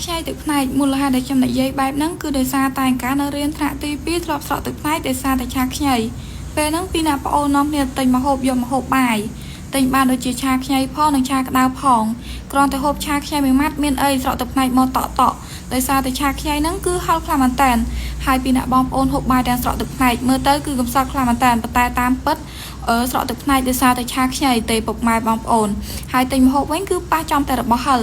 ខ្ញែទឹកផ្នែកមូលហេតុដែលខ្ញុំនិយាយបែបហ្នឹងគឺដោយសារតែការនៅរៀនថ្នាក់ទី2ធ្លាប់ស្រក់ទឹកផ្នែកដោយសារតែឆាខ្ញីពេលហ្នឹងពីអ្នកប្អូននាំគ្នាទិញមកហូបយកម្ហូបបាយទិញបានដូចជាឆាខ្ញីផងនិងឆាក្តៅផងគ្រាន់តែហូបឆាខ្ញីមួយម៉ាត់មានអីស្រក់ទឹកផ្នែកមកតក់ដោយសារតែឆាខ្ញីហ្នឹងគឺហឹរខ្លាំងមែនតើហើយពីអ្នកបងប្អូនហូបបាយទាំងស្រក់ទឹកផ្នែកមើលទៅគឺកំសត់ខ្លាំងមែនតើប៉ុន្តែតាមពិតស្រក់ទឹកផ្នែកដោយសារតែឆាខ្ញីទេពុកម៉ែបងប្អូនហើយទិញម្ហូបវិញគឺប៉ះចំតែរបស់ហឹរ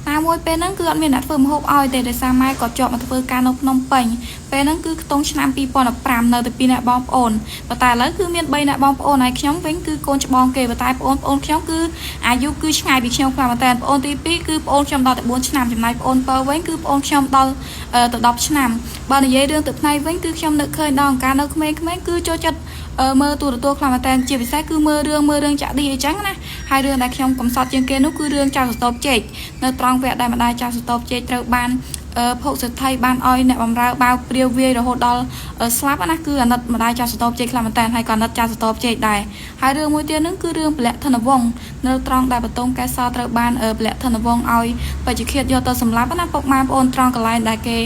ណាមួយពេលហ្នឹងគឺអត់មានអ្នកធ្វើម្ហូបឲ្យទេដោយសារម៉ែគាត់ជាប់មកធ្វើការនៅភ្នំពេញពេលហ្នឹងគឺខ្ទង់ឆ្នាំ2015នៅតែពីអ្នកបងប្អូនប៉ុន្តែឥឡូវគឺមាន3អ្នកបងប្អូនហើយខ្ញុំវិញគឺកូនច្បងគេប៉ុន្តែប្អូនខ្ញុំគឺអាយុគឺឆ្ងាយពីខ្ញុំខ្លាំងមែនតើប្អូនទី2គឺប្អូនខ្ញុំដល់តែ4ឆ្នាំចំណែកប្អូនបើវិញគឺប្អូនខ្ញុំដល់ទៅ10ឆ្នាំបើនិយាយរឿងទឹកផ្នែកវិញគឺខ្ញុំនឹកឃើញដល់ការនៅក្មេងៗគឺចូលចិត្តមើលទូរទស្សន៍ខ្លាំងមែនតើជាពិសេសគឺមើលរឿងចាក់ឌីអីចឹងណាហើយរឿងដែលខ្ញុំកំសត់ជាងគេនោះគឺរឿងចៅសតបជែកនៅត្រង់វគ្គដែលម្ដាយចៅសតបជែកត្រូវបានភោគសិទ្ធិបានឲ្យអ្នកបម្រើបាវព្រាវវាយរហូតដល់ស្លាប់ណាគឺអាណិតម្ដាយចៅសតបជែកខ្លាំងមែនតើហើយក៏អាណិតចៅសតបជែកដែរហើយរឿងមួយទៀតហ្នឹងគឺរឿងពលៈធនវង្សនៅត្រង់ដែលបតុងកែសរត្រូវបានពលៈធនវង្សឲ្យបច្ចេកឃាតយកទៅសម្លាប់ណាពុកម៉ែបងប្អូនត្រង់កន្លែងដែលគេ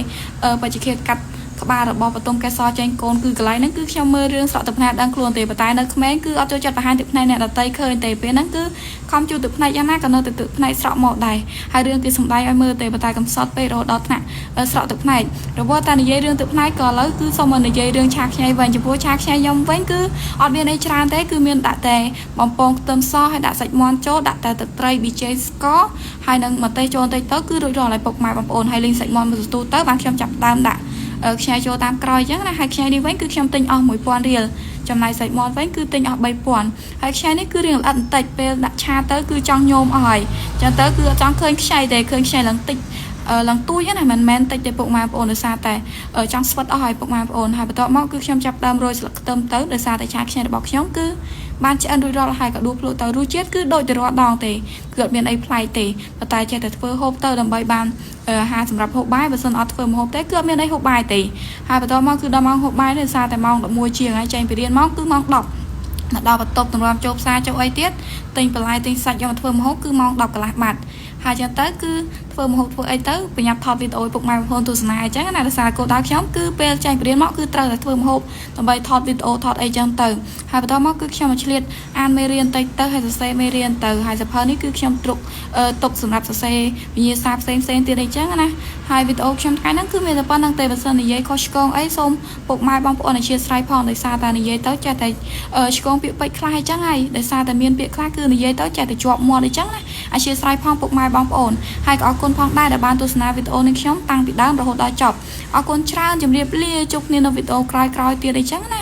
បច្ចេកឃាតកាត់ក្បាលរបស់បតុងកែសរចេញកូនគឺកន្លែងហ្នឹងគឺខ្ញុំមើលរឿងស្រក់ទឹកភ្នែកដឹងខ្លួនទេប៉ុន្តែនៅក្មេងគឺអត់ចូលចិត្តបង្ហាញទឹកភ្នែកអ្នកដតីឃើញទេពេលហ្នឹងគឺខំជួទឹកភ្នែកយ៉ាងណាក៏នៅតែទឹកភ្នែកស្រក់មកដែរហើយរឿងគេសម្ដែងឲ្យមើលទេប៉ុន្តែកំសត់ពេករហូតដល់ថ្នាក់ស្រក់ទឹកភ្នែករហូតតែនិយាយរឿងទឹកភ្នែកក៏ឥឡូវគឺសូមនិយាយរឿងឆាខ្ញីវិញចំពោះឆាខ្ញីខ្ញុំវិញគឺអត់មានអីច្រើនទេគឺមានដាក់តែបំពងខ្ទឹមសហើយដាក់សាច់មាន់ចូលដាក់តែទឹកត្រីប៊ីចេស្ករហើយនឹងម្ទេសចូលបន្តិចទៅគឺរួចរាល់ហើយពុកម៉ែបងប្អូនហើយលេងសាច់មាន់មួយសន្ទុះទៅបានខ្ញុំចាប់ដើមដាក់ខ្ញីចូលតាមក្រោយអញ្ចឹងណាហើយខ្ញីនេះវិញគឺខ្ញុំទិញអស់1000រៀលចំណែកសាច់មាន់វិញគឺទិញអស់3000ហើយខ្ញីនេះគឺរៀងល្អិតបន្តិចពេលដាក់ឆាទៅគឺចង់ញោមអស់ហើយអញ្ចឹងទៅគឺអត់ចង់ឃើញខ្ញីទេឃើញខ្ញីឡើងតិចឡើងទួយណាមិនមែនតិចទេពុកម៉ែបងប្អូនដោយសារតែចង់ស្វិតអស់ហើយពុកម៉ែបងប្អូនហើយបន្ទាប់មកគឺខ្ញុំចាប់ដើមរោយស្លឹកខ្ទឹមទៅដោយសារតែឆាខ្ញីរបស់ខ្ញុំគឺបានឆ្អិនរួចរាល់ហើយក៏ដួសភ្លក់ទៅរសជាតិគឺដូចតែរាល់ដងទេគឺអត់មានអីប្លែកទេប៉ុន្តែចេះតែធ្វើហូបទៅដើម្បីបានហាសម្រាប់ហូបបាយបើមិនអត់ធ្វើម្ហូបទេគឺអត់មានអីហូបបាយទេហើយបន្ទាប់មកគឺដល់ម៉ោងហូបបាយដោយសារតែម៉ោង11ជាងហើយចេញពីរៀនមកគឺម៉ោង10មកដល់បន្ទប់តម្រាំចូលផ្សារចូលអីទៀតទិញបន្លែទិញសាច់យកមកធ្វើម្ហូបគឺម៉ោង10កន្លះបាត់ហើយចឹងទៅគឺធ្វើម្ហូបធ្វើអីទៅប្រញាប់ថតវីដេអូឲ្យពុកម៉ែបងប្អូនទស្សនាអញ្ចឹងណាដោយសារគោលដៅខ្ញុំគឺពេលចេញពីរៀនមកគឺត្រូវតែធ្វើម្ហូបដើម្បីថតវីដេអូថតអីចឹងទៅហើយបន្ទាប់មកគឺខ្ញុំមកឆ្លៀតអានមេរៀនតិចទៅហើយសរសេរមេរៀនទៅហើយសភៅនេះគឺខ្ញុំទុកសម្រាប់សរសេរវិញ្ញាសាផ្សេងទៀតអីចឹងណាហើយវីដេអូខ្ញុំថ្ងៃហ្នឹងគឺមានតែប៉ុណ្្នឹងទេបើសិននិយាយខុសឆ្គងអីសូមពុកម៉ែបងប្អូនអធិស្ឋានផងដោយសារតែនិយាយទៅចេះតែឆ្គងពាក្យពេចន៍ខ្លះអីចឹងហើយដោយសារតែមានពាក្យខ្លះគឺនិយាយទៅចេះតែជាប់មាត់អីចឹងណាអធិស្ឋានផងពុកម៉ែបងប្អូនហើយក៏អរគុណផងដែរដែលបានទស្សនាវីដេអូនេះខ្ញុំតាំងពីដើមរហូតដល់ចប់អរគុណច្រើនជម្រាបលាជួបគ្នានៅវីដេអូក្រោយៗទៀតអីចឹងណា